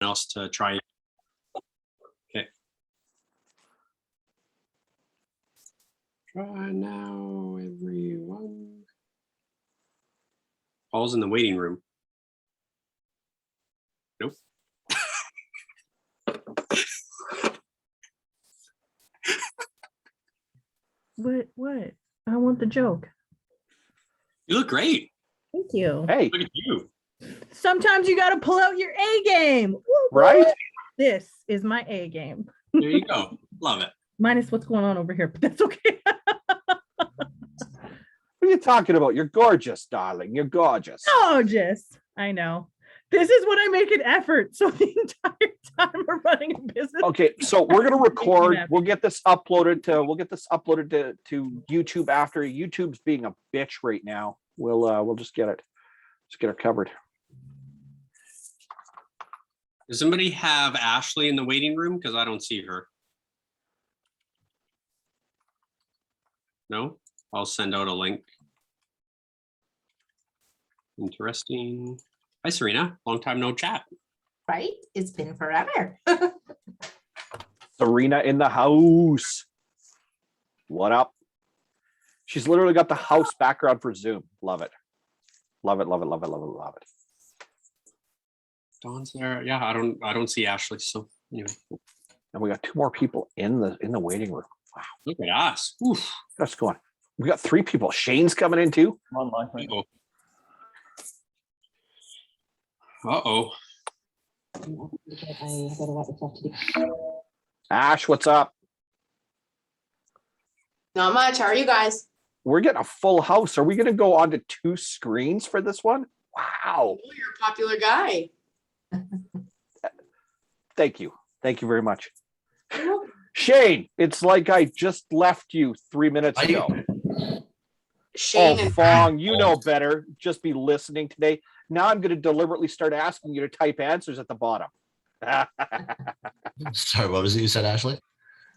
else to try. Okay. Try now, everyone. Paul's in the waiting room. Nope. What? I want the joke. You look great. Thank you. Hey, Look at you. Sometimes you got to pull out your A game. Woo, woo. right? This is my A game. There you go. Love it. Minus what's going on over here, but that's okay. What are you talking about? You're gorgeous, darling. You're gorgeous. Gorgeous. I know. This is when I make an effort. So the entire time we're running a business. Okay, so we're gonna record. We'll get this uploaded to YouTube after. YouTube's being a bitch right now. We'll just get it covered. Does somebody have Ashley in the waiting room? Because I don't see her. No? I'll send out a link. Interesting. Hi, Serena. Long time no chat. Right? It's been forever. Serena in the house. What up? She's literally got the house background for Zoom. Love it. Love it, love it, love it, love it, love it. Dawn's there. Yeah, I don't see Ashley. So anyway. And we got 2 more people in the waiting room. Wow. Look at us. Oof. Let's go on. We got 3 people. Shane's coming in too. Uh-oh. Uh-oh. Ash, what's up? Not much. How are you guys? We're getting a full house. Are we going to go on to 2 screens for this one? Wow. Oh, you're a popular guy. Thank you. Thank you very much. Shane, it's like I just left you 3 minutes ago. Shane and Fong, you know better. Just be listening today. Now I'm going to deliberately start asking you to type answers at the bottom. Sorry, what was it you said, Ashley?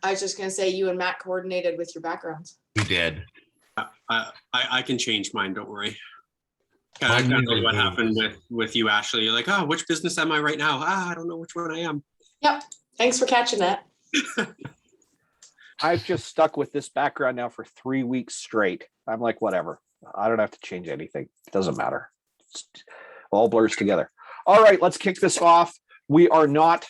I was just going to say you and Matt coordinated with your backgrounds. We did. I can change mine. Don't worry. Mine Kind of usually what moves. happened with you, Ashley. You're like, oh, which business am I right now? I don't know which one I am. Yep. Thanks for catching that. I've just stuck with this background now for 3 weeks straight. I'm like, whatever. I don't have to change anything. It doesn't matter. It all blurs together. All right, let's kick this off. We are not.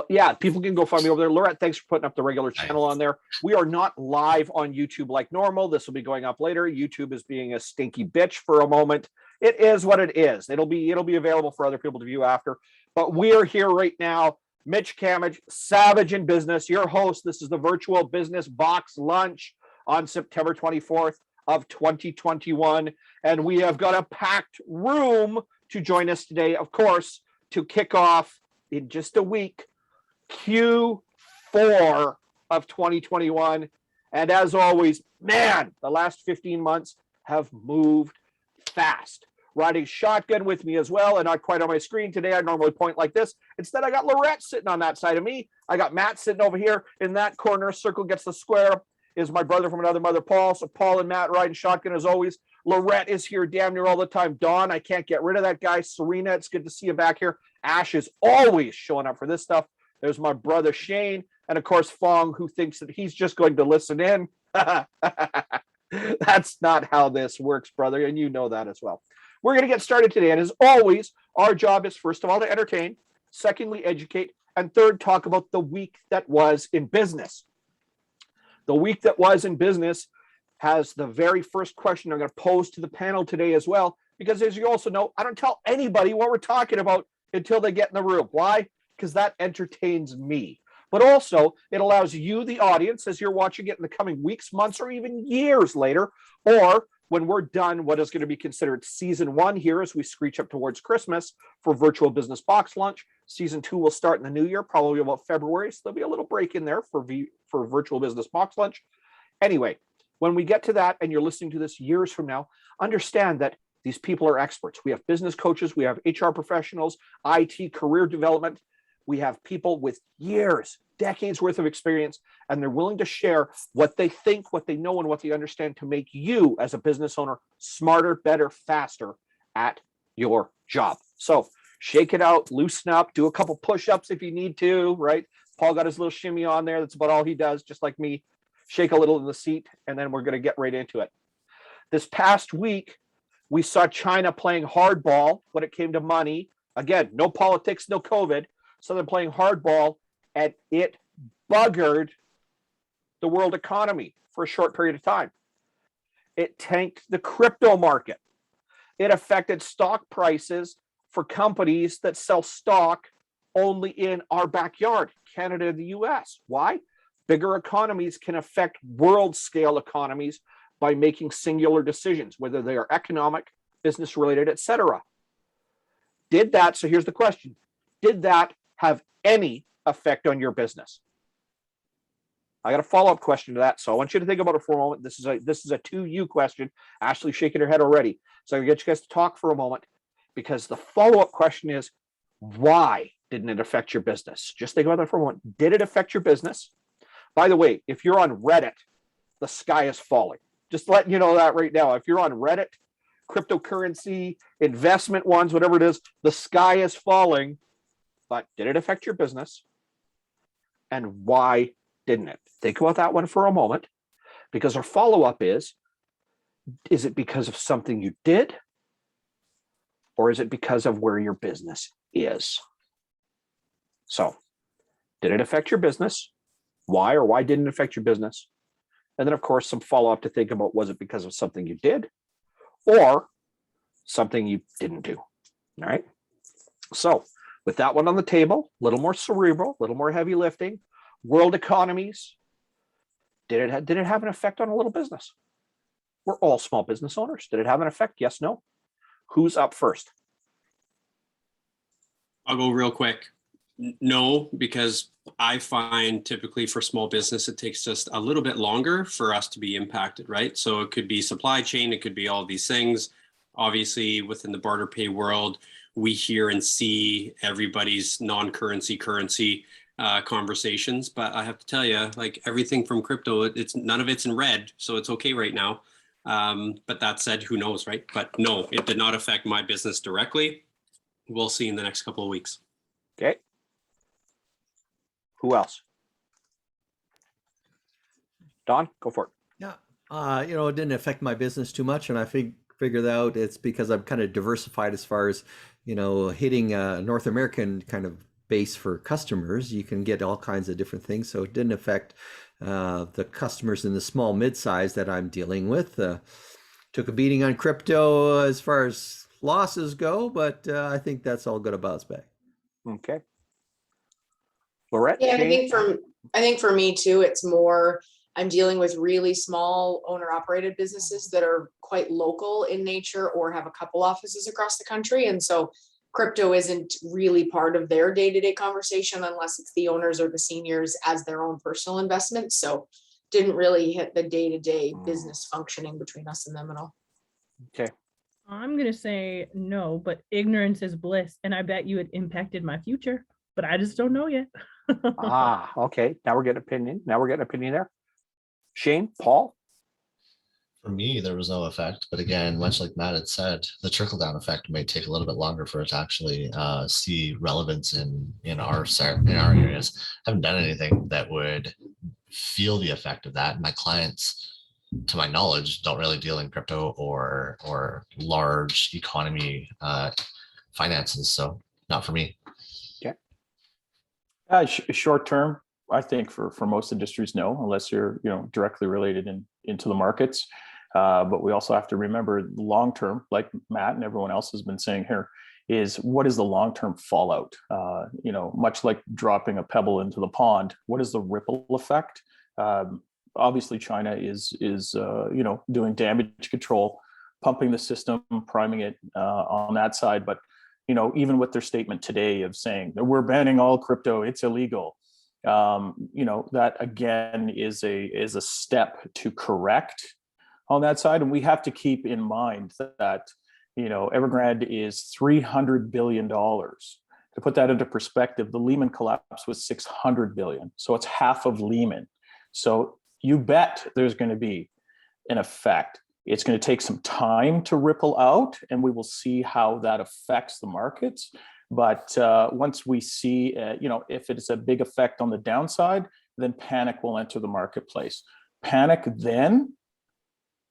Yeah, people can go find me over there. Lorette, thanks for putting up the regular channel on there. We are not live on YouTube like normal. This will be going up later. YouTube is being a stinky bitch for a moment. It is what it is. It'll be available for other people to view after. But we are here right now. Mitch Cammidge, Savage in Business, your host. This is the virtual business box lunch on September 24th of 2021. And we have got a packed room to join us today, of course, to kick off in just a week, Q4 of 2021. And as always, man, the last 15 months have moved fast. Riding shotgun with me as well, and not quite on my screen today. I normally point like this. Instead, I got Lorette sitting on that side of me. I got Matt sitting over here in that corner. Circle gets the square. Is my brother from another mother, Paul. So Paul and Matt riding shotgun as always. Lorette is here damn near all the time. Dawn, I can't get rid of that guy. Serena, it's good to see you back here. Ash is always showing up for this stuff. There's my brother Shane, and of course Fong, who thinks that he's just going to listen in. That's not how this works, brother, and you know that as well. We're going to get started today, and as always, our job is first of all to entertain, secondly, educate, and third, talk about the week that was in business. The week that was in business has the very first question I'm going to pose to the panel today as well, because as you also know, I don't tell anybody what we're talking about until they get in the room. Why? Because that entertains me. But also, it allows you, the audience, as you're watching it in the coming weeks, months, or even years later, or when we're done what is going to be considered season 1 here as we screech up towards Christmas for virtual business box lunch. Season 2 will start in the new year, probably about February. So there'll be a little break in there for virtual business box lunch. Anyway, when we get to that and you're listening to this years from now, understand that these people are experts. We have business coaches, we have HR professionals, IT, career development. We have people with years, decades worth of experience, and they're willing to share what they think, what they know, and what they understand to make you as a business owner smarter, better, faster at your job. So shake it out, loosen up, do a couple push-ups if you need to, right? Paul got his little shimmy on there. That's about all he does, just like me. Shake a little in the seat, and then we're going to get right into it. This past week, we saw China playing hardball when it came to money. Again, no politics, no COVID. So they're playing hardball, and it buggered the world economy for a short period of time. It tanked the crypto market. It affected stock prices for companies that sell stock only in our backyard, Canada and the US. Why? Bigger economies can affect world scale economies by making singular decisions, whether they are economic, business related, etc. Did that, so here's the question, did that have any effect on your business? I got a follow-up question to that, so I want you to think about it for a moment. This is a to you question. Ashley's shaking her head already. So I'm gonna get you guys to talk for a moment, because the follow-up question is, why didn't it affect your business? Just think about that for a moment. Did it affect your business? By the way, if you're on Reddit, the sky is falling. Just letting you know that right now. If you're on Reddit, cryptocurrency, investment ones, whatever it is, the sky is falling. But did it affect your business? And why didn't it? Think about that one for a moment, because our follow-up is it because of something you did? Or is it because of where your business is? So, did it affect your business? Why or why didn't it affect your business? And then, of course, some follow-up to think about, was it because of something you did or something you didn't do? All right. So with that one on the table, a little more cerebral, a little more heavy lifting, world economies, did it have an effect on a little business? We're all small business owners. Did it have an effect? Yes, no? Who's up first? I'll go real quick. No, because I find typically for small business, it takes just a little bit longer for us to be impacted, right? So it could be supply chain, it could be all these things. Obviously, within the barter pay world, we hear and see everybody's non-currency conversations. But I have to tell you, like everything from crypto, it's none of it's in red, so it's okay right now. But that said, who knows, right? But no, it did not affect my business directly. We'll see in the next couple of weeks. Okay. Who else? Don, go for it. Yeah. It didn't affect my business too much. And I figured out it's because I'm kind of diversified as far as, hitting a North American kind of base for customers. You can get all kinds of different things. So it didn't affect the customers in the small mid-size that I'm dealing with. Took a beating on crypto as far as losses go, but I think that's all going to bounce back. Okay. Lorette? Yeah, Shane? I think for me too, it's more, I'm dealing with really small owner operated businesses that are quite local in nature or have a couple offices across the country. And so crypto isn't really part of their day-to-day conversation unless it's the owners or the seniors as their own personal investments. So didn't really hit the day-to-day business functioning between us and them at all. Okay. I'm going to say no, but ignorance is bliss. And I bet you it impacted my future, but I just don't know yet. Okay. Now we're getting opinion. There. Shane, Paul? For me, there was no effect. But again, much like Matt had said, the trickle-down effect may take a little bit longer for it to actually see relevance in our areas. I haven't done anything that would feel the effect of that. My clients, to my knowledge, don't really deal in crypto or large economy finances. So not for me. Short term, I think for most industries, no, unless you're directly related into the markets. But we also have to remember long term, like Matt and everyone else has been saying here, is what is the long term fallout? Much like dropping a pebble into the pond, what is the ripple effect? Obviously, China is doing damage control, pumping the system, priming it on that side, but even with their statement today of saying that we're banning all crypto, it's illegal. That again is a step to correct on that side. And we have to keep in mind that, Evergrande is $300 billion. To put that into perspective, the Lehman collapse was $600 billion. So it's half of Lehman. So you bet there's going to be an effect. It's going to take some time to ripple out, and we will see how that affects the markets. But once we see, if it's a big effect on the downside, then panic will enter the marketplace. Panic then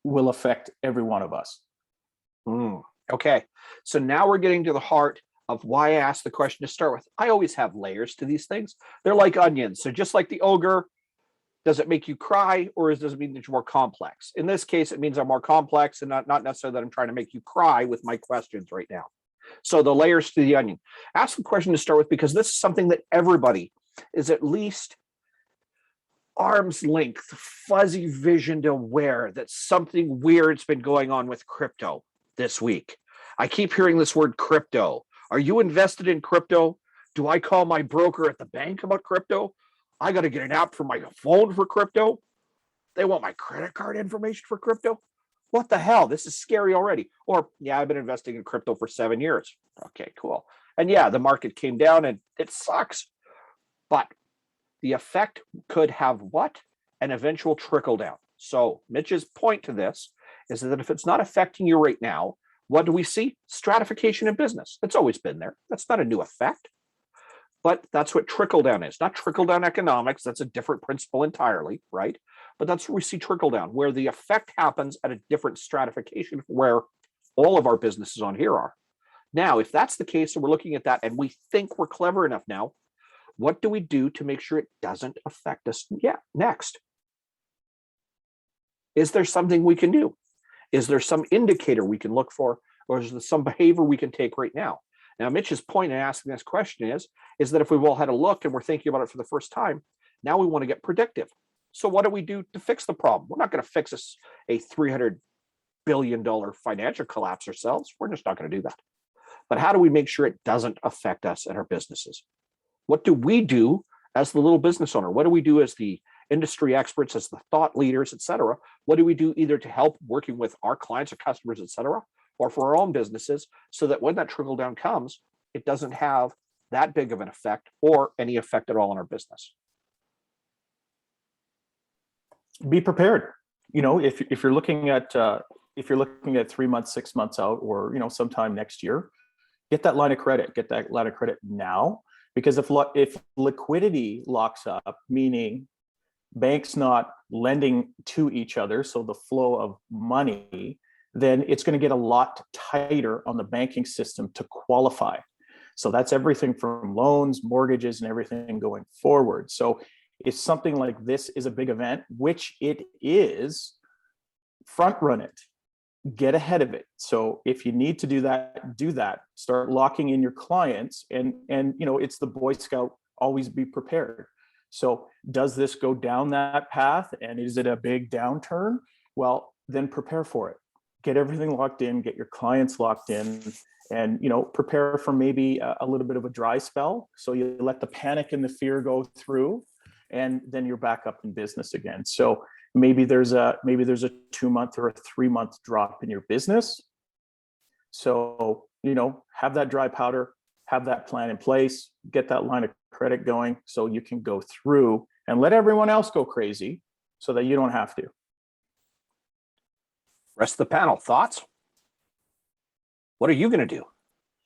will affect every one of us. Okay, so now we're getting to the heart of why I asked the question to start with. I always have layers to these things. They're like onions. So just like the ogre, does it make you cry, or does it mean that you're more complex? In this case, it means I'm more complex, and not necessarily that I'm trying to make you cry with my questions right now. So the layers to the onion. Ask the question to start with, because this is something that everybody is at least arm's length, fuzzy visioned aware that something weird's been going on with crypto this week. I keep hearing this word crypto. Are you invested in crypto? Do I call my broker at the bank about crypto? I got to get an app for my phone for crypto. They want my credit card information for crypto. What the hell? This is scary already. Or, yeah, I've been investing in crypto for 7 years. Okay, cool. And yeah, the market came down and it sucks. But the effect could have what? An eventual trickle down. So Mitch's point to this is that if it's not affecting you right now, what do we see? Stratification in business. It's always been there. That's not a new effect. But that's what trickle down is. Not trickle down economics. That's a different principle entirely, right? But that's where we see trickle down, where the effect happens at a different stratification where all of our businesses on here are. Now, if that's the case, and we're looking at that and we think we're clever enough now, what do we do to make sure it doesn't affect us? Yeah, next. Is there something we can do? Is there some indicator we can look for, or is there some behavior we can take right now? Now, Mitch's point in asking this question is that if we've all had a look and we're thinking about it for the first time, now we want to get predictive. So what do we do to fix the problem? We're not going to fix a $300 billion financial collapse ourselves. We're just not going to do that. But how do we make sure it doesn't affect us and our businesses? What do we do as the little business owner? What do we do as the industry experts, as the thought leaders, et cetera? What do we do either to help working with our clients or customers, et cetera, or for our own businesses, so that when that trickle down comes, it doesn't have that big of an effect or any effect at all on our business? Be prepared. If you're looking at 3 months, 6 months out, or sometime next year, get that line of credit. Get that line of credit now, because if liquidity locks up, meaning banks not lending to each other, so the flow of money, then it's going to get a lot tighter on the banking system to qualify. So that's everything from loans, mortgages, and everything going forward. So if something like this is a big event, which it is, front run it, get ahead of it. So if you need to do that, do that. Start locking in your clients, and it's the Boy Scout, always be prepared. So does this go down that path, and is it a big downturn? Well, then prepare for it. Get everything locked in, get your clients locked in, and prepare for maybe a little bit of a dry spell. So you let the panic and the fear go through, and then you're back up in business again. So maybe there's a 2 month or a 3 month drop in your business. So have that dry powder, have that plan in place, get that line of credit going, so you can go through and let everyone else go crazy, so that you don't have to. Rest of the panel, thoughts? What are you going to do?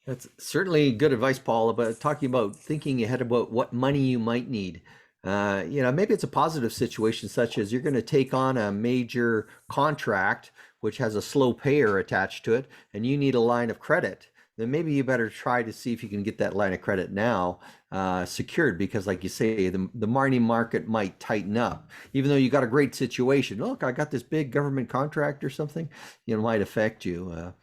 That's certainly good advice, Paul, about talking about thinking ahead about what money you might need. Maybe it's a positive situation, such as you're going to take on a major contract which has a slow payer attached to it, and you need a line of credit. Then maybe you better try to see if you can get that line of credit now secured, because like you say, the money market might tighten up. Even though you got a great situation, look, I got this big government contract or something, it might affect you.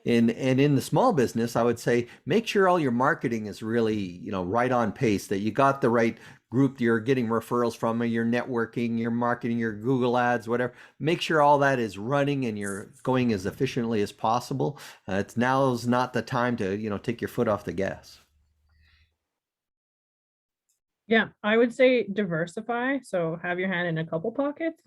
And in the small business, I would say make sure all your marketing is really, right on pace, that you got the right group you're getting referrals from, your networking, your marketing, your Google ads, whatever. Make sure all that is running and you're going as efficiently as possible. Now's not the time to, take your foot off the gas. Yeah, I would say diversify. So have your hand in a couple pockets.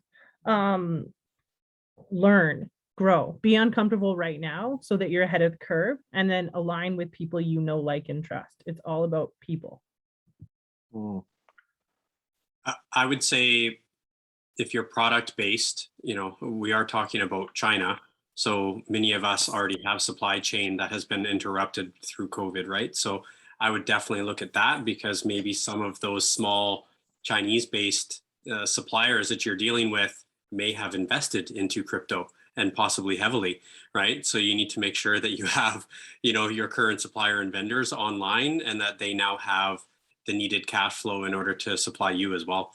Learn, grow, be uncomfortable right now so that you're ahead of the curve, and then align with people like, and trust. It's all about people. I would say if you're product based, we are talking about China. So many of us already have supply chain that has been interrupted through COVID, right? So I would definitely look at that, because maybe some of those small Chinese-based suppliers that you're dealing with may have invested into crypto, and possibly heavily, right? So you need to make sure that you have, your current supplier and vendors online, and that they now have the needed cash flow in order to supply you as well.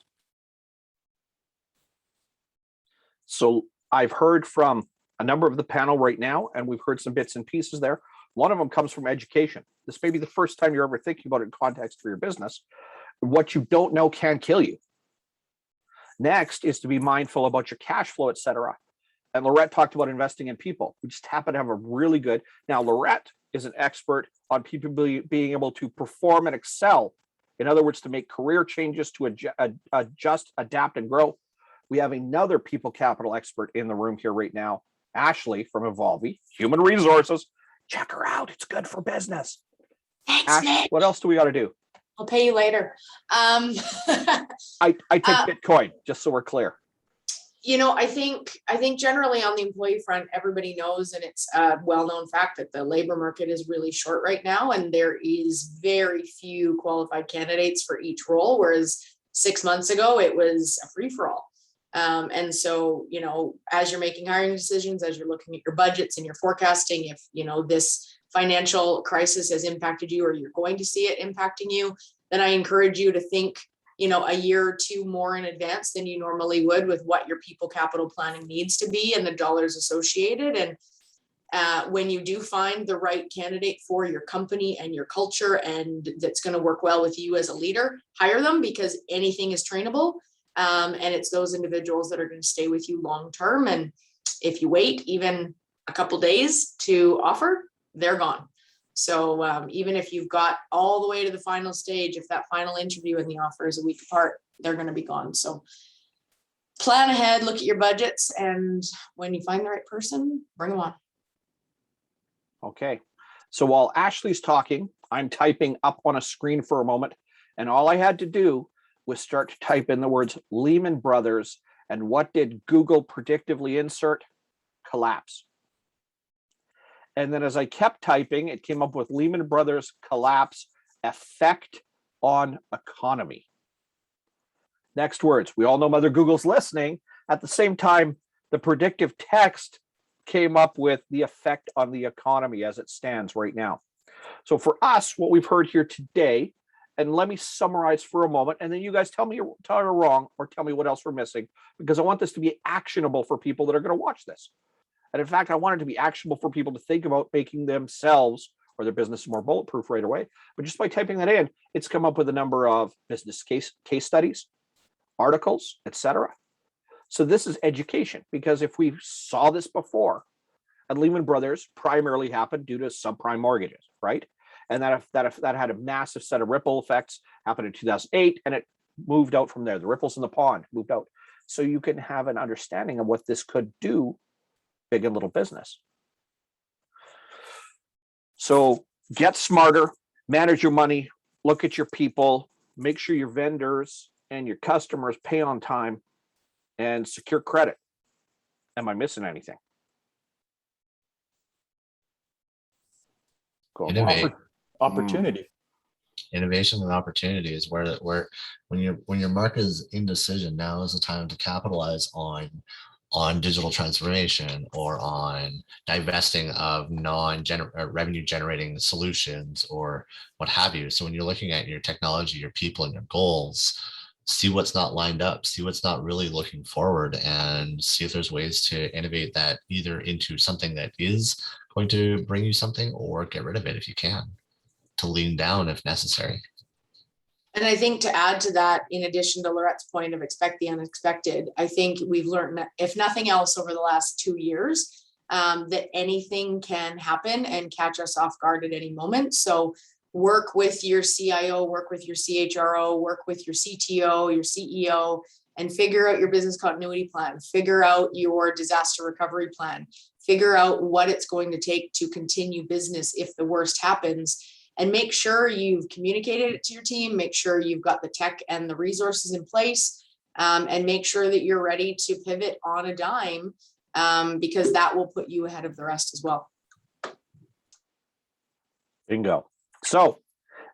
So I've heard from a number of the panel right now, and we've heard some bits and pieces there. One of them comes from education. This may be the first time you're ever thinking about it in context for your business. What you don't know can kill you. Next is to be mindful about your cash flow, et cetera. And Lorette talked about investing in people. We just happen to have a really good. Now, Lorette is an expert on people being able to perform and excel. In other words, to make career changes, to adjust, adapt, and grow. We have another people capital expert in the room here right now, Ashley from Evolve, Human Resources. Check her out. It's good for business. Thanks, Ashley, Mitch. what else do we got to do? I'll pay you later. I take Bitcoin, just so we're clear. I think generally on the employee front, everybody knows, and it's a well-known fact, that the labor market is really short right now, and there is very few qualified candidates for each role, whereas 6 months ago it was a free-for-all. And so, as you're making hiring decisions, as you're looking at your budgets and your forecasting, if this financial crisis has impacted you, or you're going to see it impacting you, then I encourage you to think a year or two more in advance than you normally would, with what your people capital planning needs to be and the dollars associated. And when you do find the right candidate for your company and your culture, and that's going to work well with you as a leader, hire them, because anything is trainable. And it's those individuals that are going to stay with you long term. And if you wait even a couple days to offer, they're gone. So even if you've got all the way to the final stage, if that final interview and the offer is a week apart, they're going to be gone. So plan ahead, look at your budgets, and when you find the right person, bring them on. Okay. So while Ashley's talking, I'm typing up on a screen for a moment, and all I had to do was start to type in the words Lehman Brothers, and what did Google predictively insert? Collapse. And then as I kept typing, it came up with Lehman Brothers collapse effect on economy. Next words. We all know Mother Google's listening. At the same time, the predictive text came up with the effect on the economy as it stands right now. So for us, what we've heard here today, and let me summarize for a moment, and then you guys tell me you're wrong, or tell me what else we're missing, because I want this to be actionable for people that are going to watch this. And in fact, I want it to be actionable for people to think about making themselves or their business more bulletproof right away. But just by typing that in, it's come up with a number of business case studies, articles, etc. So this is education, because if we saw this before, and Lehman Brothers primarily happened due to subprime mortgages, right? And that had a massive set of ripple effects, happened in 2008, and it moved out from there. The ripples in the pond moved out. So you can have an understanding of what this could do, big and little business. So get smarter, manage your money, look at your people, make sure your vendors and your customers pay on time, and secure credit. Am I missing anything? Cool. Innovate. Opportunity. Innovation and opportunity is where when your market is indecision, now is the time to capitalize on digital transformation, or on divesting of revenue generating solutions, or what have you. So when you're looking at your technology, your people, and your goals, see what's not lined up, see what's not really looking forward, and see if there's ways to innovate that either into something that is going to bring you something, or get rid of it if you can, to lean down if necessary. And I think to add to that, in addition to Lorette's point of expect the unexpected, I think we've learned, if nothing else, over the last 2 years, that anything can happen and catch us off guard at any moment. So work with your CIO, work with your CHRO, work with your CTO, your CEO, and figure out your business continuity plan, figure out your disaster recovery plan, figure out what it's going to take to continue business if the worst happens. And make sure you've communicated it to your team, make sure you've got the tech and the resources in place, and make sure that you're ready to pivot on a dime, because that will put you ahead of the rest as well. Bingo. So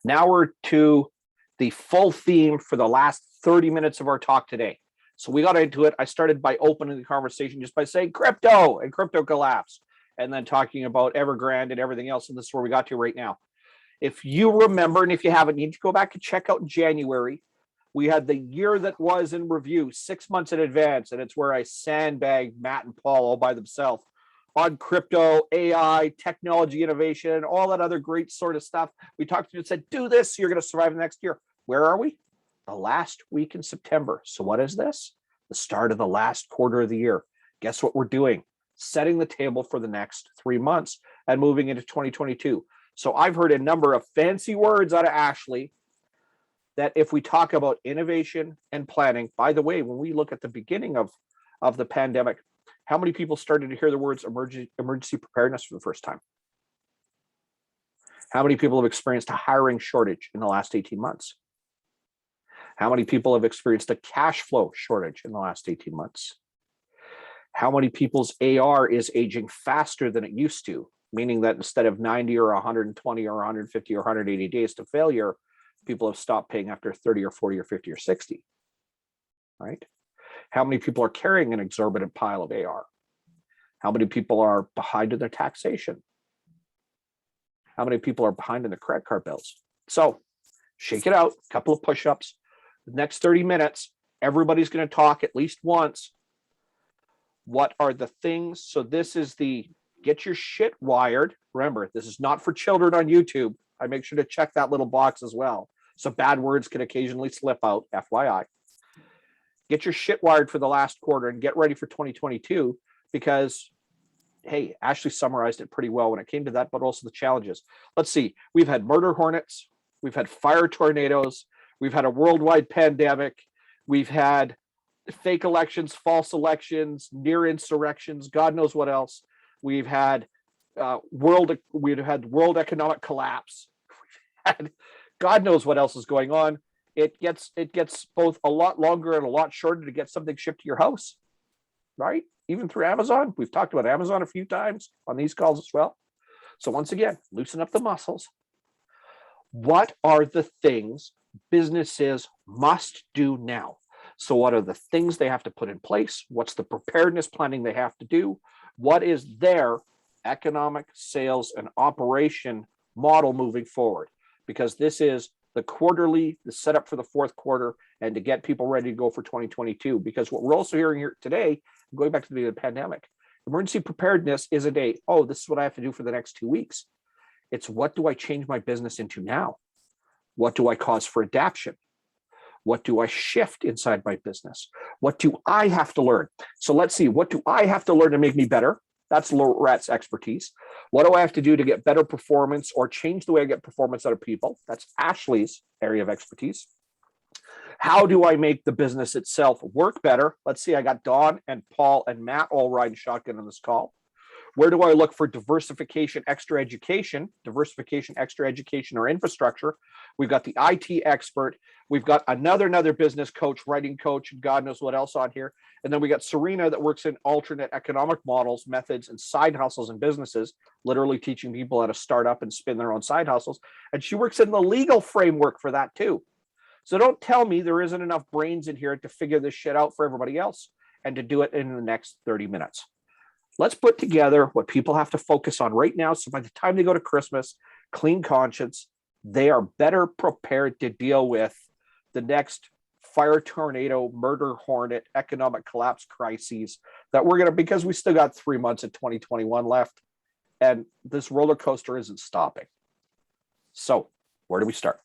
Now we're to the full theme for the last 30 minutes of our talk today. So we got into it. I started by opening the conversation just by saying crypto and crypto collapse, and then talking about Evergrande and everything else. And this is where we got to right now. If you remember, and if you haven't, you need to go back and check out in January. We had the year that was in review 6 months in advance, and it's where I sandbagged Matt and Paul all by themselves on crypto, AI, technology innovation, all that other great sort of stuff. We talked to you and said, do this, so you're going to survive the next year. Where are we? The last week in September. So what is this? The start of the last quarter of the year. Guess what we're doing? Setting the table for the next 3 months and moving into 2022. So I've heard a number of fancy words out of Ashley that if we talk about innovation and planning, by the way, when we look at the beginning of the pandemic, how many people started to hear the words emergency preparedness for the first time? How many people have experienced a hiring shortage in the last 18 months? How many people have experienced a cash flow shortage in the last 18 months? How many people's AR is aging faster than it used to, meaning that instead of 90 or 120 or 150 or 180 days to failure, people have stopped paying after 30 or 40 or 50 or 60, right? How many people are carrying an exorbitant pile of AR? How many people are behind in their taxation? How many people are behind in their credit card bills? So shake it out, a couple of push-ups. The next 30 minutes, everybody's going to talk at least once. What are the things? So this is the get your shit wired. Remember, this is not for children on YouTube. I make sure to check that little box as well. So bad words can occasionally slip out, FYI. Get your shit wired for the last quarter and get ready for 2022 because, hey, Ashley summarized it pretty well when it came to that, but also the challenges. Let's see. We've had murder hornets. We've had fire tornadoes. We've had a worldwide pandemic. We've had fake elections, false elections, near insurrections, God knows what else. We've had world economic collapse. We've had God knows what else is going on. It gets both a lot longer and a lot shorter to get something shipped to your house, right? Even through Amazon. We've talked about Amazon a few times on these calls as well. So once again, loosen up the muscles. What are the things businesses must do now? So what are the things they have to put in place? What's the preparedness planning they have to do? What is their economic, sales, and operation model moving forward? Because this is the quarterly, the setup for the fourth quarter, and to get people ready to go for 2022. Because what we're also hearing here today, going back to the beginning of the pandemic, emergency preparedness is oh, this is what I have to do for the next 2 weeks. It's what do I change my business into now? What do I cause for adaption? What do I shift inside my business? What do I have to learn? So let's see, what do I have to learn to make me better? That's Lorette's expertise. What do I have to do to get better performance or change the way I get performance out of people? That's Ashley's area of expertise. How do I make the business itself work better? Let's see, I got Dawn and Paul and Matt all riding shotgun on this call. Where do I look for diversification, extra education, or infrastructure? We've got the IT expert. We've got another business coach, writing coach, and God knows what else on here. And then we got Serena that works in alternate economic models, methods, and side hustles and businesses, literally teaching people how to start up and spin their own side hustles. And she works in the legal framework for that too. So don't tell me there isn't enough brains in here to figure this shit out for everybody else and to do it in the next 30 minutes. Let's put together what people have to focus on right now. So by the time they go to Christmas, clean conscience, they are better prepared to deal with the next fire tornado, murder hornet, economic collapse crises that we're going to, because we still got 3 months of 2021 left and this roller coaster isn't stopping. So where do we start?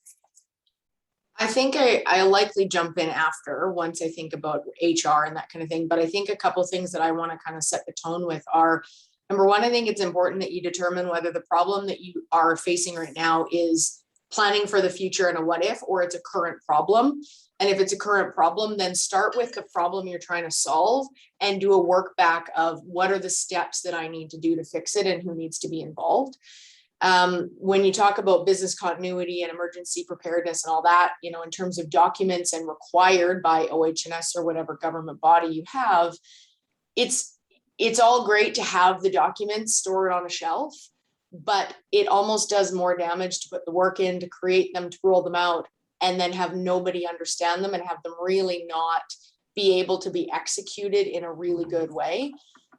I think I likely jump in after once I think about HR and that kind of thing. But I think a couple of things that I want to kind of set the tone with are, number one, I think it's important that you determine whether the problem that you are facing right now is planning for the future and a what if, or it's a current problem. And if it's a current problem, then start with the problem you're trying to solve and do a work back of what are the steps that I need to do to fix it and who needs to be involved. When you talk about business continuity and emergency preparedness and all that, you know, in terms of documents and required by OH&S or whatever government body you have, it's all great to have the documents stored on a shelf, but it almost does more damage to put the work in, to create them, to roll them out, and then have nobody understand them and have them really not be able to be executed in a really good way.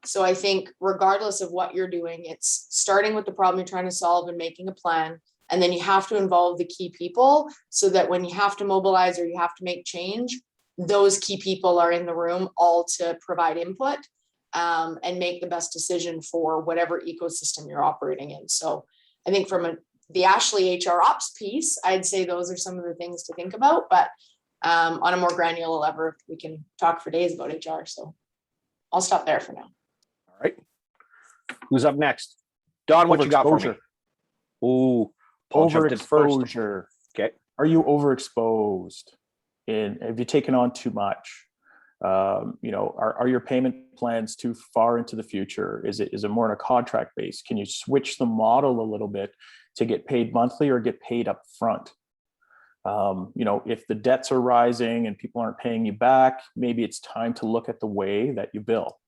So I think regardless of what you're doing, it's starting with the problem you're trying to solve and making a plan. And then you have to involve the key people so that when you have to mobilize or you have to make change, those key people are in the room all to provide input and make the best decision for whatever ecosystem you're operating in. So I think from the Ashley HR ops piece, I'd say those are some of the things to think about, but on a more granular level, we can talk for days about HR. So I'll stop there for now. All right. Who's up next? Don, what you got for me? Ooh, Paul jumped in first. Overexposure. Okay. Are you overexposed? And have you taken on too much? Are your payment plans too far into the future? Is it more on a contract base? Can you switch the model a little bit to get paid monthly or get paid up front? If the debts are rising and people aren't paying you back, maybe it's time to look at the way that you bill.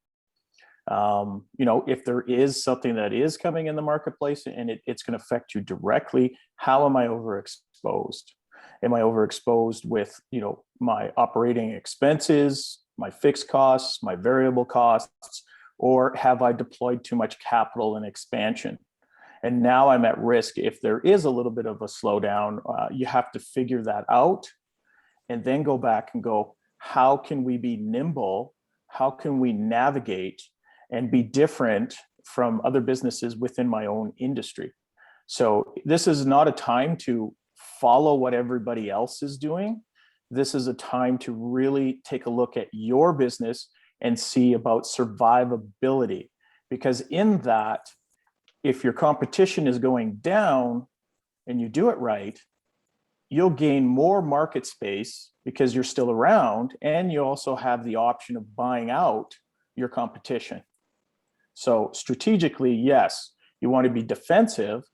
If there is something that is coming in the marketplace and it's going to affect you directly, how am I overexposed? Am I overexposed with, my operating expenses, my fixed costs, my variable costs, or have I deployed too much capital and expansion? And now I'm at risk. If there is a little bit of a slowdown, you have to figure that out and then go back and go, how can we be nimble? How can we navigate and be different from other businesses within my own industry? So this is not a time to follow what everybody else is doing. This is a time to really take a look at your business and see about survivability. Because in that, if your competition is going down and you do it right, you'll gain more market space because you're still around, and you also have the option of buying out your competition. So strategically, yes, you want to be defensive,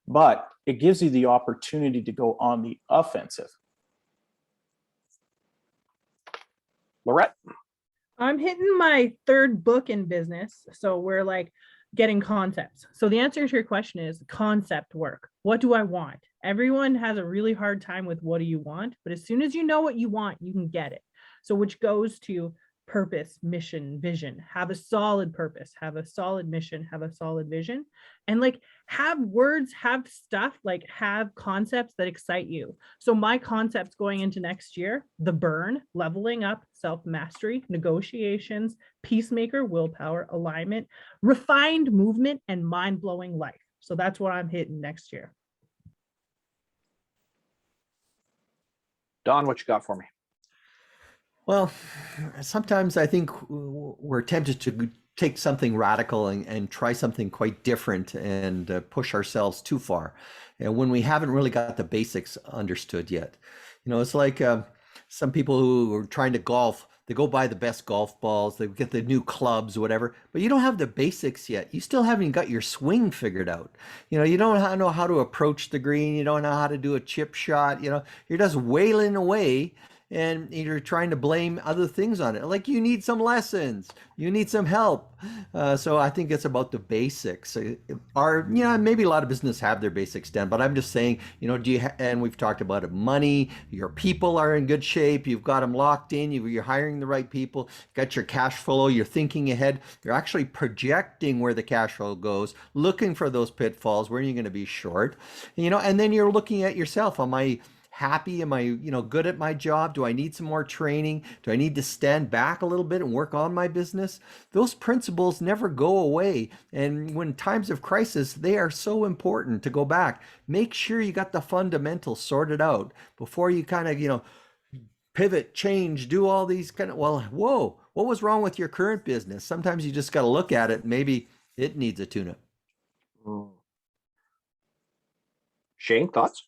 but it gives you the opportunity to go on the offensive. Lorette? I'm hitting my third book in business. So we're like getting concepts. So the answer to your question is concept work. What do I want? Everyone has a really hard time with what do you want, but as soon as you know what you want, you can get it. So which goes to purpose, mission, vision. Have a solid purpose, have a solid mission, have a solid vision, and like have words, have stuff, like have concepts that excite you. So my concepts going into next year: the burn, leveling up, self-mastery, negotiations, peacemaker, willpower, alignment, refined movement, and mind-blowing life. So that's what I'm hitting next year. Don, what you got for me? Well, sometimes I think we're tempted to take something radical and try something quite different and push ourselves too far. And when we haven't really got the basics understood yet, it's like some people who are trying to golf, they go buy the best golf balls, they get the new clubs, whatever, but you don't have the basics yet. You still haven't got your swing figured out. You don't know how to approach the green. You don't know how to do a chip shot. You're just wailing away. And you're trying to blame other things on it. Like you need some lessons, you need some help. So I think it's about the basics. Maybe a lot of business have their basics done, but I'm just saying, and we've talked about it, money, your people are in good shape. You've got them locked in. You're hiring the right people, got your cash flow. You're thinking ahead. You're actually projecting where the cash flow goes, looking for those pitfalls, where you're going to be short, and then you're looking at yourself. Am I happy? Am I, good at my job? Do I need some more training? Do I need to stand back a little bit and work on my business? Those principles never go away. And when times of crisis, they are so important to go back. Make sure you got the fundamentals sorted out before you kind of, pivot, change, do all these whoa, what was wrong with your current business? Sometimes you just got to look at it. Maybe it needs a tune-up. Shane, thoughts?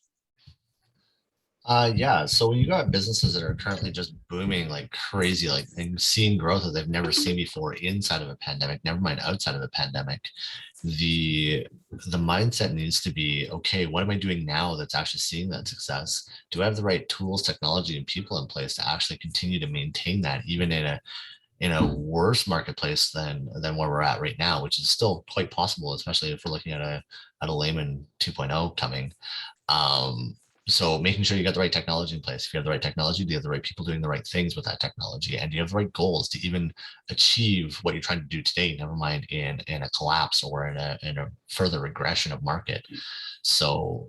Yeah. So when you got businesses that are currently just booming like crazy, like and seeing growth that they've never seen before inside of a pandemic, never mind outside of a pandemic, the mindset needs to be, okay, what am I doing now that's actually seeing that success? Do I have the right tools, technology, and people in place to actually continue to maintain that, even in in a worse marketplace than where we're at right now, which is still quite possible, especially if we're looking at a layman 2.0 coming. So making sure you got the right technology in place. If you have the right technology, do you have the right people doing the right things with that technology? And do you have the right goals to even achieve what you're trying to do today, never mind in a collapse or in a further regression of market. So,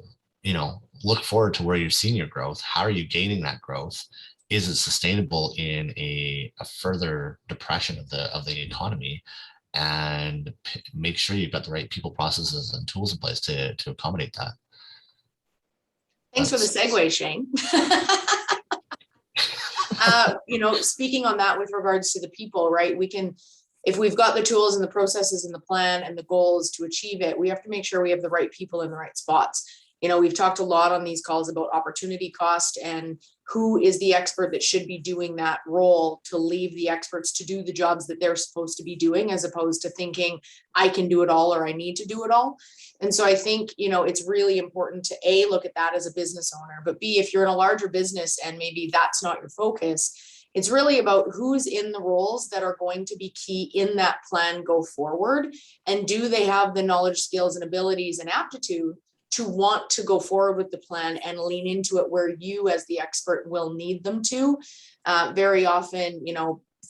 look forward to where you're seeing your growth. How are you gaining that growth? Is it sustainable in a further depression of the economy? And make sure you've got the right people, processes, and tools in place to accommodate that. Thanks for the segue, Shane. Speaking on that with regards to the people, right? If we've got the tools and the processes and the plan and the goals to achieve it, we have to make sure we have the right people in the right spots. We've talked a lot on these calls about opportunity cost and who is the expert that should be doing that role to leave the experts to do the jobs that they're supposed to be doing, as opposed to thinking I can do it all or I need to do it all. And so I think, it's really important to A, look at that as a business owner, but B, if you're in a larger business and maybe that's not your focus, it's really about who's in the roles that are going to be key in that plan go forward. And do they have the knowledge, skills, and abilities and aptitude to want to go forward with the plan and lean into it where you as the expert will need them to. Very often,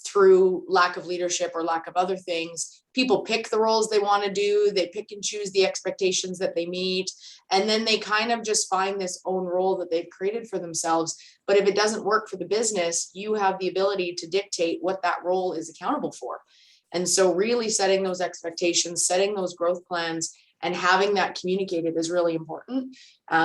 through lack of leadership or lack of other things, people pick the roles they want to do, they pick and choose the expectations that they meet, and then they kind of just find this own role that they've created for themselves. But if it doesn't work for the business, you have the ability to dictate what that role is accountable for. And so really setting those expectations, setting those growth plans, and having that communicated is really important.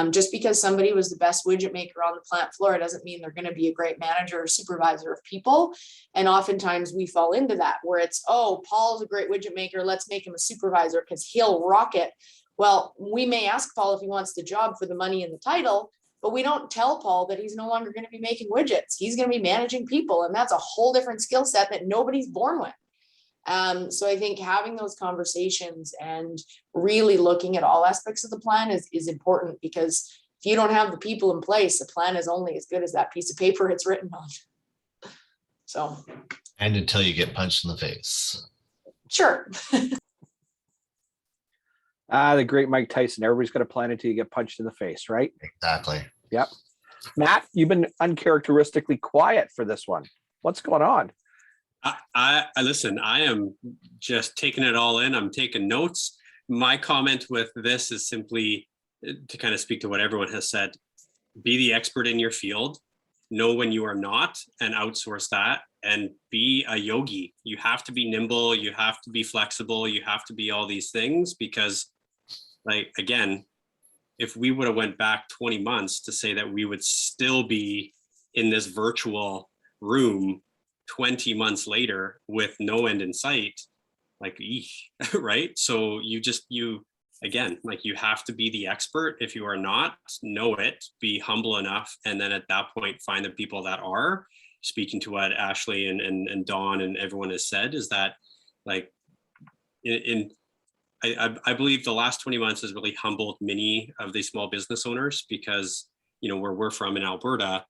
Just because somebody was the best widget maker on the plant floor doesn't mean they're going to be a great manager or supervisor of people. And oftentimes we fall into that where it's, oh, Paul's a great widget maker, let's make him a supervisor because he'll rock it. Well, we may ask Paul if he wants the job for the money and the title, but we don't tell Paul that he's no longer going to be making widgets. He's going to be managing people. And that's a whole different skill set that nobody's born with. So I think having those conversations and really looking at all aspects of the plan is important, because if you don't have the people in place, the plan is only as good as that piece of paper it's written on. So. And until you get punched in the face. Sure. The great Mike Tyson. Everybody's got a plan until you get punched in the face, right? Exactly. Yep. Matt, you've been uncharacteristically quiet for this one. What's going on? I listen, I am just taking it all in. I'm taking notes. My comment with this is simply to kind of speak to what everyone has said. Be the expert in your field, know when you are not, and outsource that, and be a yogi. You have to be nimble, you have to be flexible, you have to be all these things, because again, if we would have went back 20 months to say that we would still be in this virtual room 20 months later with no end in sight, right? So you have to be the expert. If you are not, know it, be humble enough, and then at that point find the people that are. Speaking to what Ashley and Dawn and everyone has said, is that I believe the last 20 months has really humbled many of these small business owners, because where we're from in Alberta,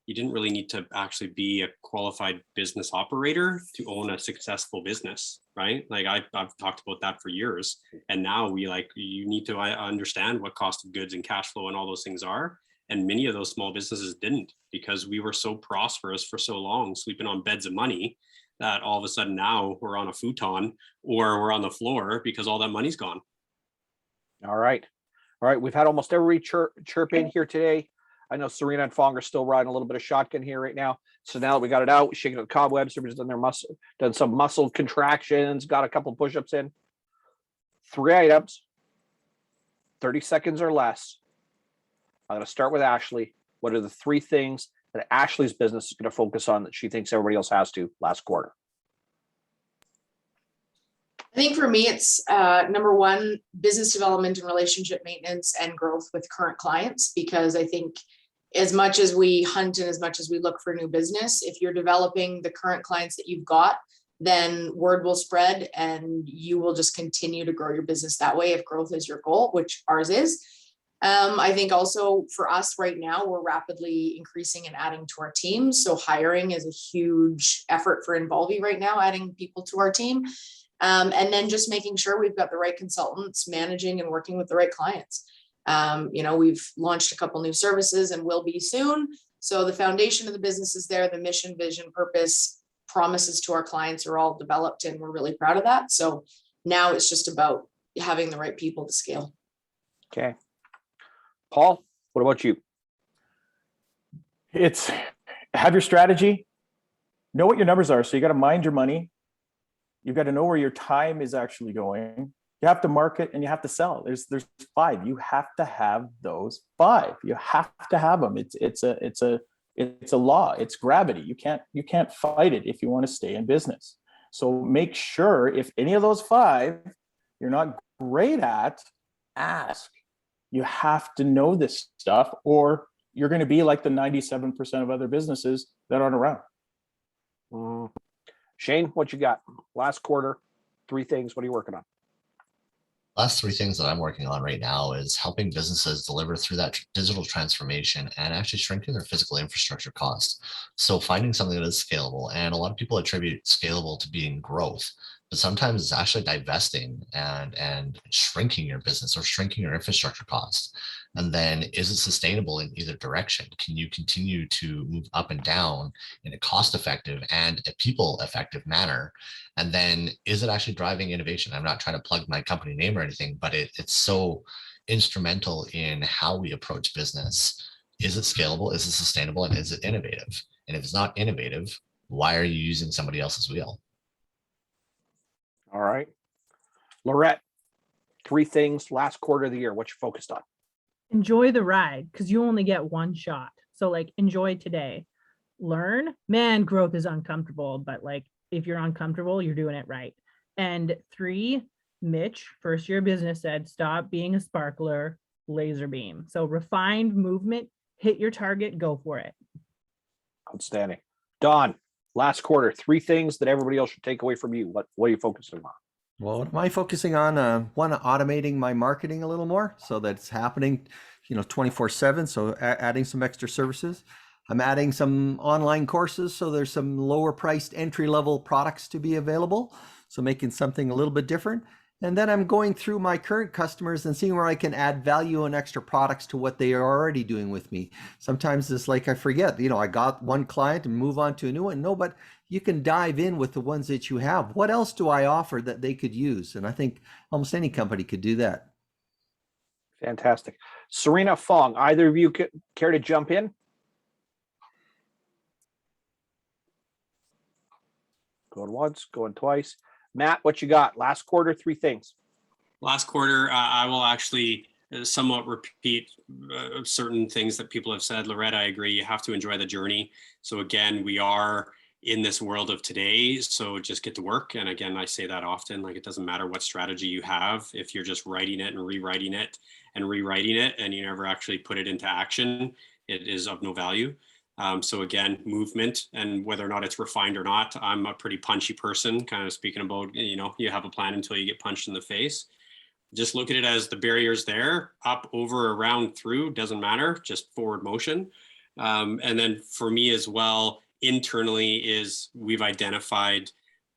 you didn't really need to actually be a qualified business operator to own a successful business, right? I've talked about that for years. And now you need to understand what cost of goods and cash flow and all those things are. And many of those small businesses didn't, because we were so prosperous for so long, sleeping on beds of money, that all of a sudden now we're on a futon or we're on the floor because all that money's gone. All right. We've had almost every chirp in here today. I know Serena and Fong are still riding a little bit of shotgun here right now. So now that we got it out, shaking the cobwebs, everybody's done some muscle contractions, got a couple of push-ups in. 3 items, 30 seconds or less. I'm going to start with Ashley. What are the 3 things that Ashley's business is going to focus on that she thinks everybody else has to last quarter? I think for me, it's number 1, business development and relationship maintenance and growth with current clients, because I think as much as we hunt and as much as we look for new business, if you're developing the current clients that you've got, then word will spread and you will just continue to grow your business that way if growth is your goal, which ours is. I think also for us right now, we're rapidly increasing and adding to our team. So hiring is a huge effort for Involvi right now, adding people to our team. And then just making sure we've got the right consultants managing and working with the right clients. We've launched a couple new services and will be soon. So the foundation of the business is there. The mission, vision, purpose, promises to our clients are all developed, and we're really proud of that. So now it's just about having the right people to scale. Okay. Paul, what about you? It's have your strategy, know what your numbers are. So you got to mind your money. You've got to know where your time is actually going. You have to market and you have to sell. There's 5. You have to have those 5. You have to have them. It's a law. It's gravity. You can't fight it if you want to stay in business. So make sure if any of those 5 you're not great at, ask. You have to know this stuff, or you're going to be like the 97% of other businesses that aren't around. Shane, what you got? Last quarter, 3 things. What are you working on? Last 3 things that I'm working on right now is helping businesses deliver through that digital transformation and actually shrinking their physical infrastructure costs. So finding something that is scalable, and a lot of people attribute scalable to being growth, but sometimes it's actually divesting and shrinking your business or shrinking your infrastructure costs. And then is it sustainable in either direction? Can you continue to move up and down in a cost-effective and a people-effective manner? And then is it actually driving innovation? I'm not trying to plug my company name or anything, but it's so instrumental in how we approach business. Is it scalable? Is it sustainable? And is it innovative? And if it's not innovative, why are you using somebody else's wheel? All right. Lorette, 3 things last quarter of the year. What you focused on? Enjoy the ride, because you only get one shot. So like enjoy today. Learn. Man, growth is uncomfortable, but like if you're uncomfortable, you're doing it right. And 3, Mitch, first year business, said stop being a sparkler, laser beam. So refined movement, hit your target, go for it. Outstanding. Don, last quarter, 3 things that everybody else should take away from you. What are you focusing on? Well, what am I focusing on? One, automating my marketing a little more so that it's happening, 24/7. So adding some extra services. I'm adding some online courses. So there's some lower priced entry level products to be available. So making something a little bit different. And then I'm going through my current customers and seeing where I can add value and extra products to what they are already doing with me. Sometimes it's like I forget, I got one client and move on to a new one. No, but you can dive in with the ones that you have. What else do I offer that they could use? And I think almost any company could do that. Fantastic. Serena, Fong, either of you care to jump in? Going once, going twice. Matt, what you got? Last quarter, 3 things. Last quarter, I will actually somewhat repeat certain things that people have said. Lorette, I agree. You have to enjoy the journey. So again, we are in this world of today. So just get to work. And again, I say that often, like it doesn't matter what strategy you have. If you're just writing it and rewriting it and rewriting it and you never actually put it into action, it is of no value. So again, movement, and whether or not it's refined or not, I'm a pretty punchy person, kind of speaking about, you have a plan until you get punched in the face. Just look at it as the barriers there, up, over, around, through, doesn't matter, just forward motion. And then for me as well, internally is we've identified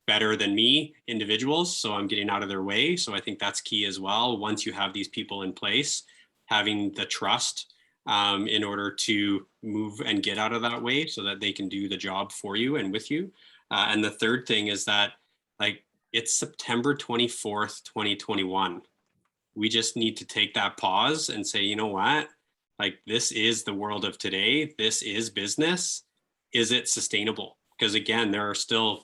better than me individuals. So I'm getting out of their way. So I think that's key as well. Once you have these people in place, having the trust in order to move and get out of that way so that they can do the job for you and with you. And the third thing is that it's September 24th, 2021. We just need to take that pause and say, you know what? This is the world of today. This is business. Is it sustainable? Because again, there are still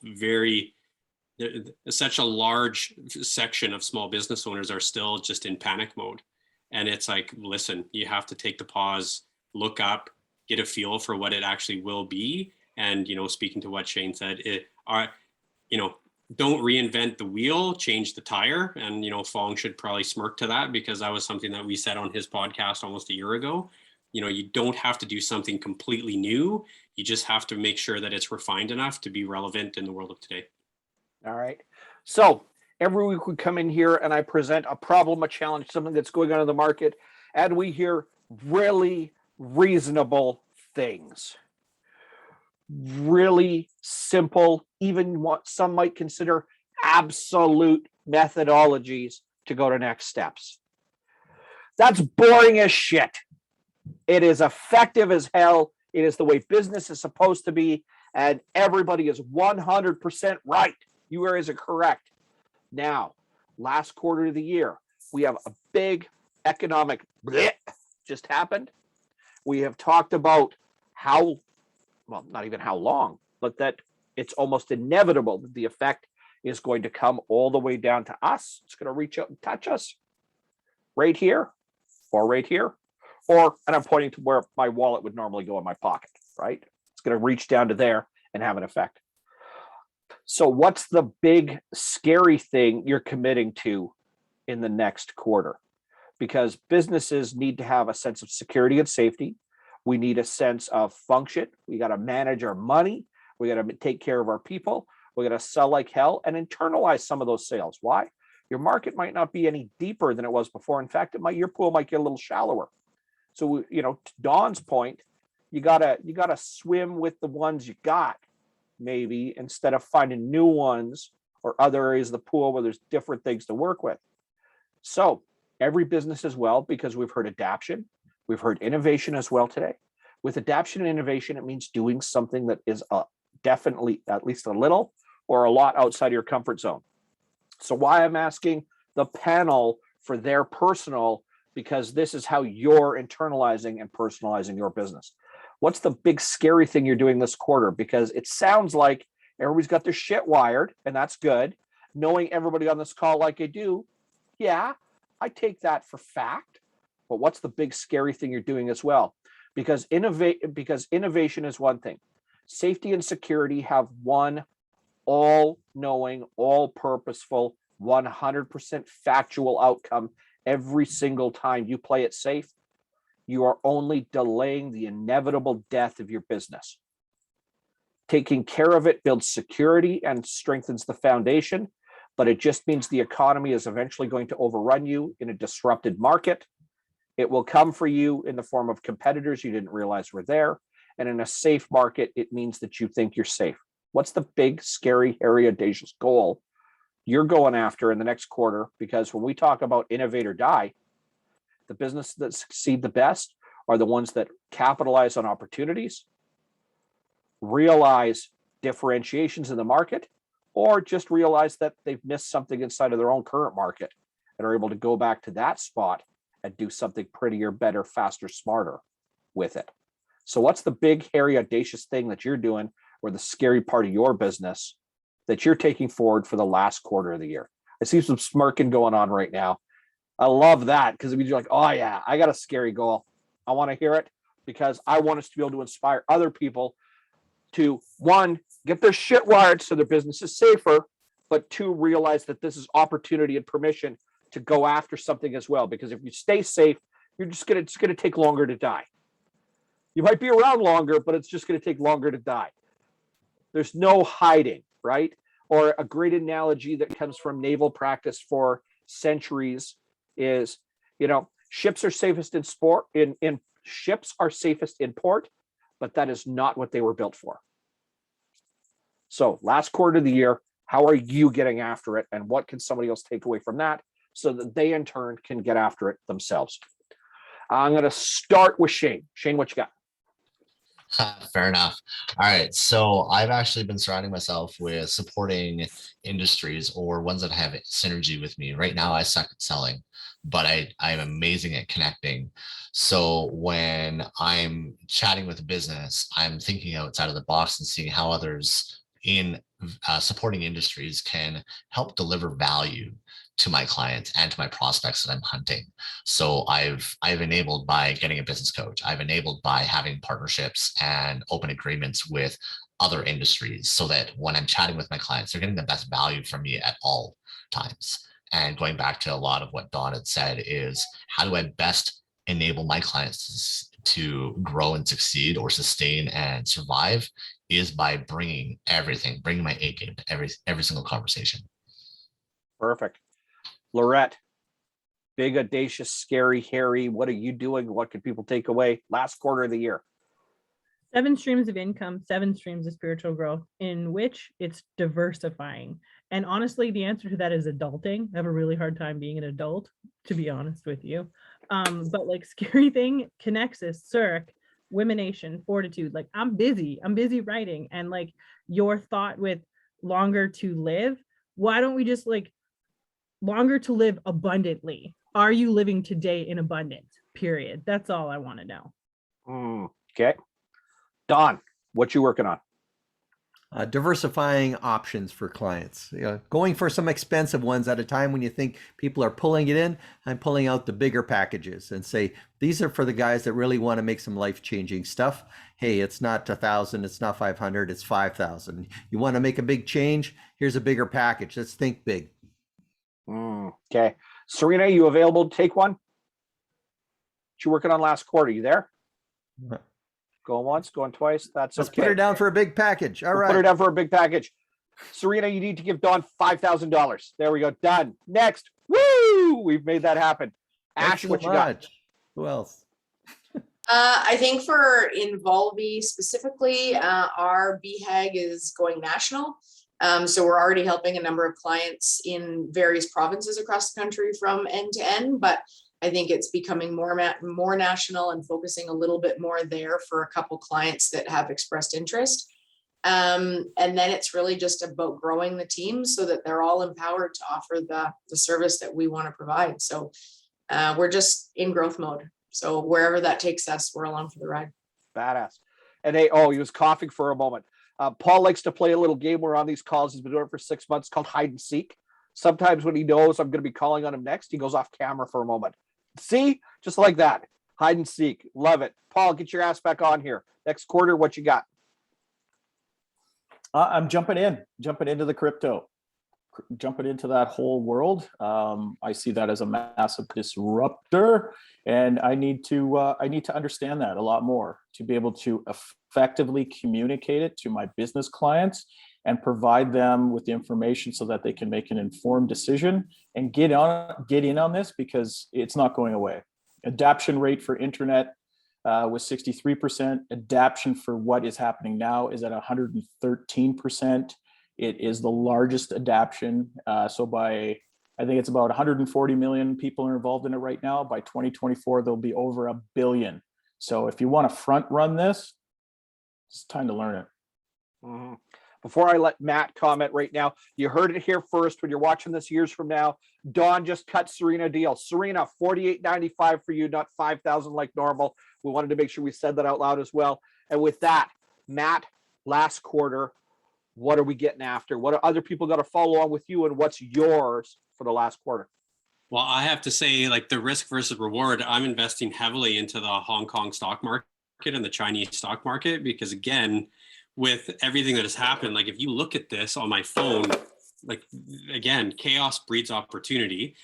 such a large section of small business owners are still just in panic mode. And it's like, listen, you have to take the pause, look up, get a feel for what it actually will be. And, speaking to what Shane said, don't reinvent the wheel, change the tire. And, Fong should probably smirk to that because that was something that we said on his podcast almost a year ago. You don't have to do something completely new. You just have to make sure that it's refined enough to be relevant in the world of today. All right. So every week we come in here and I present a problem, a challenge, something that's going on in the market. and we hear really reasonable things. Really simple, even what some might consider absolute methodologies to go to next steps. That's boring as shit. It is effective as hell. It is the way business is supposed to be, and everybody is 100% right. You are correct. Now, last quarter of the year, we have a big economic bleh just happened. We have talked about how, well, not even how long, but that it's almost inevitable that the effect is going to come all the way down to us. It's going to reach out and touch us right here or right here. Or, and I'm pointing to where my wallet would normally go in my pocket, right? It's going to reach down to there and have an effect. So what's the big scary thing you're committing to in the next quarter? Because businesses need to have a sense of security and safety. We need a sense of function. We got to manage our money. We got to take care of our people. We got to sell like hell and internalize some of those sales. Why? Your market might not be any deeper than it was before. In fact, your pool might get a little shallower. So, to Don's point, you gotta swim with the ones you got, maybe, instead of finding new ones or other areas of the pool where there's different things to work with. So every business as well, because we've heard adaptation, we've heard innovation as well today. With adaptation and innovation, it means doing something that is definitely at least a little or a lot outside of your comfort zone. So why I'm asking the panel for their personal, because this is how you're internalizing and personalizing your business. What's the big scary thing you're doing this quarter? Because it sounds like everybody's got their shit wired, and that's good. Knowing everybody on this call like I do, yeah, I take that for fact. But what's the big scary thing you're doing as well? Because innovation is one thing. Safety and security have one all-knowing, all-purposeful, 100% factual outcome every single time you play it safe. You are only delaying the inevitable death of your business. Taking care of it builds security and strengthens the foundation, but it just means the economy is eventually going to overrun you in a disrupted market. It will come for you in the form of competitors you didn't realize were there. And in a safe market, it means that you think you're safe. What's the big, scary, hairy, audacious goal you're going after in the next quarter? Because when we talk about innovate or die, the businesses that succeed the best are the ones that capitalize on opportunities, realize differentiations in the market, or just realize that they've missed something inside of their own current market and are able to go back to that spot and do something prettier, better, faster, smarter with it. So what's the big, hairy, audacious thing that you're doing, or the scary part of your business that you're taking forward for the last quarter of the year? I see some smirking going on right now. I love that, because it means you're like, oh yeah, I got a scary goal. I want to hear it, because I want us to be able to inspire other people to, one, get their shit wired so their business is safer, but two, realize that this is opportunity and permission to go after something as well. Because if you stay safe, it's going to take longer to die. You might be around longer, but it's just going to take longer to die. There's no hiding, right? Or a great analogy that comes from naval practice for centuries is, ships are safest ships are safest in port, but that is not what they were built for. So last quarter of the year, how are you getting after it? And what can somebody else take away from that so that they in turn can get after it themselves? I'm going to start with Shane. Shane, what you got? Fair enough. All right. So I've actually been surrounding myself with supporting industries or ones that have synergy with me. Right now, I suck at selling, but I'm amazing at connecting. So when I'm chatting with a business, I'm thinking outside of the box and seeing how others in supporting industries can help deliver value to my clients and to my prospects that I'm hunting. So I've enabled by getting a business coach. I've enabled by having partnerships and open agreements with other industries, so that when I'm chatting with my clients, they're getting the best value from me at all times. And going back to a lot of what Don had said is, how do I best enable my clients to grow and succeed or sustain and survive, is by bringing my A game to every single conversation. Perfect. Lorette. Big, audacious, scary, hairy. What are you doing? What can people take away? Last quarter of the year. 7 streams of income, 7 streams of spiritual growth, in which it's diversifying. And honestly, the answer to that is adulting. I have a really hard time being an adult, to be honest with you. But like scary thing, Connexus, Circ, Womenation, Fortitude. Like I'm busy writing, and like your thought with longer to live. Why don't we just like longer to live abundantly? Are you living today in abundance? Period. That's all I want to know. Okay. Don, what you working on? Diversifying options for clients. Going for some expensive ones at a time when you think people are pulling it in. I'm pulling out the bigger packages and say, these are for the guys that really want to make some life-changing stuff. Hey, it's not 1,000, it's not 500, it's 5,000. You want to make a big change? Here's a bigger package. Let's think big. Okay. Serena, you available to take one? What you working on last quarter? You there? Going once, going twice. That's Let's okay. put her down for a big package. All right. Put her down for a big package. Serena, you need to give Don $5,000. There we go. Done. Next. Woo! We've made that happen. Ash, what you got? Who else? I think for Involvy specifically, our BHAG is going national. So we're already helping a number of clients in various provinces across the country from end to end, but I think it's becoming more national and focusing a little bit more there for a couple clients that have expressed interest. And then it's really just about growing the team so that they're all empowered to offer the service that we want to provide. So we're just in growth mode. So wherever that takes us, we're along for the ride. Badass. And he was coughing for a moment. Paul likes to play a little game. We're on these calls. He's been doing it for 6 months, called hide and seek. Sometimes when he knows I'm going to be calling on him next, he goes off camera for a moment. See, just like that. Hide and seek. Love it. Paul, get your ass back on here. Next quarter, what you got? I'm jumping into the crypto, jumping into that whole world. I see that as a massive disruptor, and I need to understand that a lot more to be able to effectively communicate it to my business clients and provide them with the information so that they can make an informed decision and get in on this, because it's not going away. Adoption rate for internet was 63%. Adoption for what is happening now is at 113%. It is the largest adoption. So I think it's about 140 million people are involved in it right now. By 2024, there'll be over 1 billion. So if you want to front run this, it's time to learn it. Mm-hmm. Before I let Matt comment right now, you heard it here first. When you're watching this years from now, Don just cut Serena a deal. Serena, $48.95 for you, not $5,000 like normal. We wanted to make sure we said that out loud as well. And with that, Matt, last quarter, what are we getting after? What are other people got to follow on with you, and what's yours for the last quarter? Well, I have to say, like, the risk versus reward, I'm investing heavily into the Hong Kong stock market and the Chinese stock market, because again, with everything that has happened, like if you look at this on my phone, like again, chaos breeds opportunity.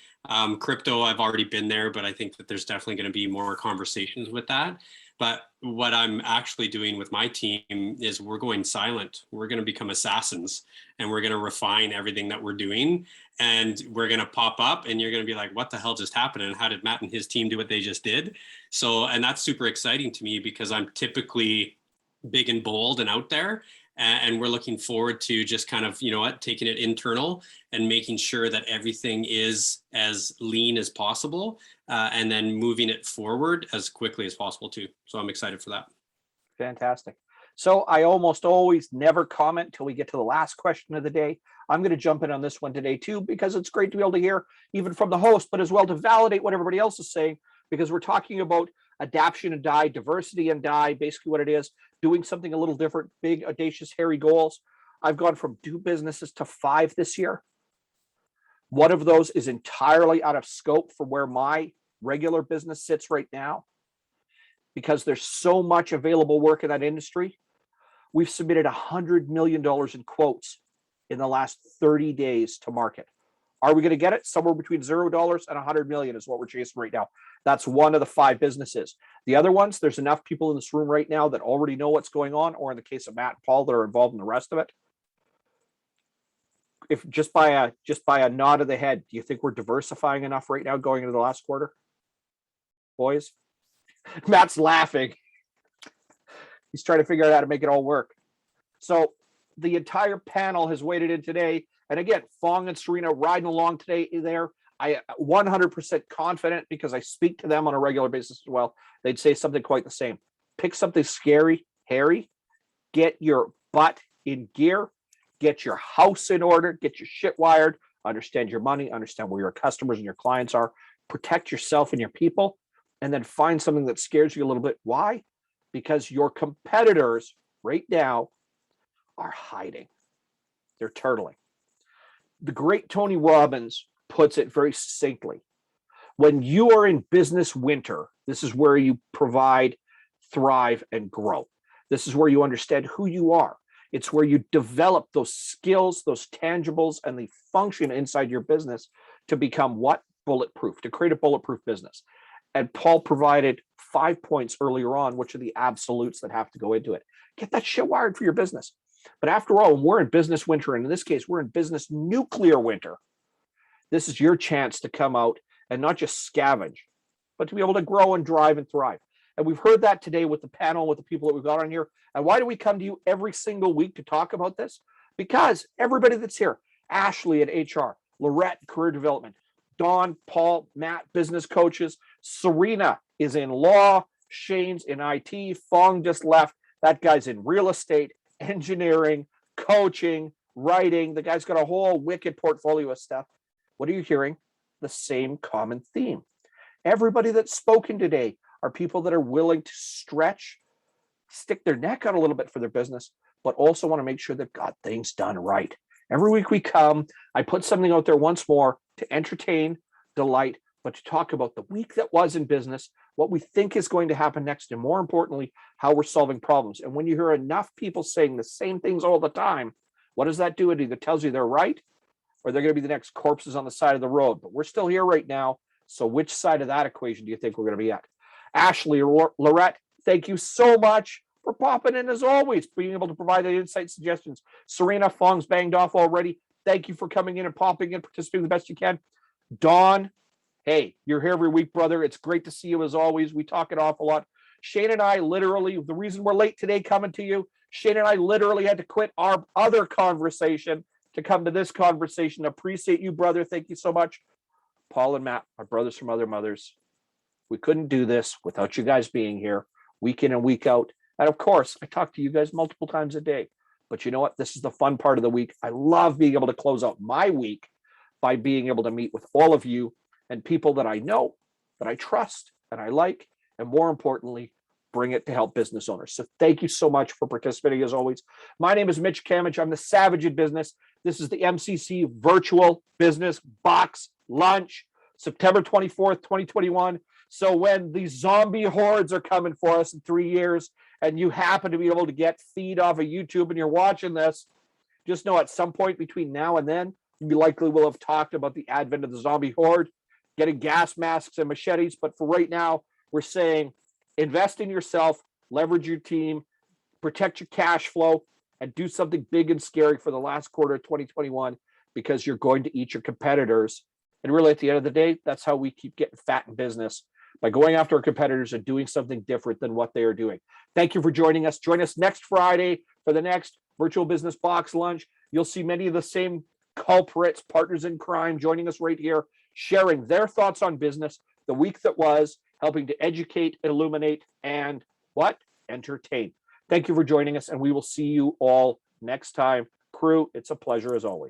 Crypto, I've already been there, but I think that there's definitely going to be more conversations with that. But what I'm actually doing with my team is we're going silent. We're going to become assassins, and we're going to refine everything that we're doing. And we're going to pop up, and you're going to be like, what the hell just happened? And how did Matt and his team do what they just did? So, and that's super exciting to me, because I'm typically big and bold and out there. And we're looking forward to just kind of, taking it internal and making sure that everything is as lean as possible, and then moving it forward as quickly as possible too. So I'm excited for that. Fantastic. So I almost always never comment till we get to the last question of the day. I'm going to jump in on this one today too, because it's great to be able to hear even from the host, but as well to validate what everybody else is saying, because we're talking about adaption and die, diversity and die, basically what it is, doing something a little different, big, audacious, hairy goals. I've gone from 2 businesses to 5 this year. One of those is entirely out of scope for where my regular business sits right now, because there's so much available work in that industry. We've submitted $100 million in quotes in the last 30 days to market. Are we going to get it? Somewhere between $0 and 100 million is what we're chasing right now. That's one of the 5 businesses. The other ones, there's enough people in this room right now that already know what's going on, or in the case of Matt and Paul, that are involved in the rest of it. if just by a nod of the head, do you think we're diversifying enough right now going into the last quarter? Boys? Matt's laughing. He's trying to figure out how to make it all work. So the entire panel has waited in today. And again, Fong and Serena riding along today there. I 100% confident because I speak to them on a regular basis as well. They'd say something quite the same. Pick something scary, hairy, get your butt in gear, get your house in order, get your shit wired, understand your money, understand where your customers and your clients are, protect yourself and your people, and then find something that scares you a little bit. Why? Because your competitors right now are hiding. They're turtling. The great Tony Robbins puts it very succinctly. When you are in business winter, this is where you provide, thrive, and grow. This is where you understand who you are. It's where you develop those skills, those tangibles, and the function inside your business to become what? Bulletproof, to create a bulletproof business. And Paul provided 5 points earlier on, which are the absolutes that have to go into it. Get that shit wired for your business. But after all, we're in business winter, and in this case, we're in business nuclear winter. This is your chance to come out and not just scavenge, but to be able to grow and drive and thrive. And we've heard that today with the panel, with the people that we've got on here. And why do we come to you every single week to talk about this? Because everybody that's here, Ashley at HR, Lorette, career development, Don, Paul, Matt, business coaches, Serena is in law, Shane's in IT, Fong just left. That guy's in real estate, engineering, coaching, writing. The guy's got a whole wicked portfolio of stuff. What are you hearing? The same common theme. Everybody that's spoken today are people that are willing to stretch, stick their neck out a little bit for their business, but also want to make sure they've got things done right. Every week we come, I put something out there once more to entertain, delight, but to talk about the week that was in business, what we think is going to happen next, and more importantly, how we're solving problems. And when you hear enough people saying the same things all the time, what does that do? It either tells you they're right or they're going to be the next corpses on the side of the road. But we're still here right now. So which side of that equation do you think we're going to be at? Ashley, Lorette, thank you so much for popping in as always, being able to provide the insight suggestions. Serena, Fong's banged off already. Thank you for coming in and popping in, participating the best you can. Don, hey, you're here every week, brother. It's great to see you as always. We talk an awful lot. Shane and I literally, the reason we're late today coming to you, Shane and I literally had to quit our other conversation to come to this conversation. Appreciate you, brother. Thank you so much. Paul and Matt, my brothers from other mothers. We couldn't do this without you guys being here week in and week out. And of course, I talk to you guys multiple times a day. But you know what? This is the fun part of the week. I love being able to close out my week by being able to meet with all of you and people that I know, that I trust, and I like, and more importantly, bring it to help business owners. So thank you so much for participating as always. My name is Mitch Cammidge. I'm the Savage in Business. This is the MCC Virtual Business Box Lunch, September 24th, 2021. So when these zombie hordes are coming for us in 3 years, and you happen to be able to get feed off of YouTube and you're watching this, just know at some point between now and then, you likely will have talked about the advent of the zombie horde, getting gas masks and machetes. But for right now, we're saying invest in yourself, leverage your team, protect your cash flow, and do something big and scary for the last quarter of 2021, because you're going to eat your competitors. And really, at the end of the day, that's how we keep getting fat in business, by going after our competitors and doing something different than what they are doing. Thank you for joining us. Join us next Friday for the next Virtual Business Box Lunch. You'll see many of the same culprits, partners in crime, joining us right here, sharing their thoughts on business, the week that was, helping to educate, illuminate, and what? Entertain. Thank you for joining us, and we will see you all next time. Crew, it's a pleasure as always.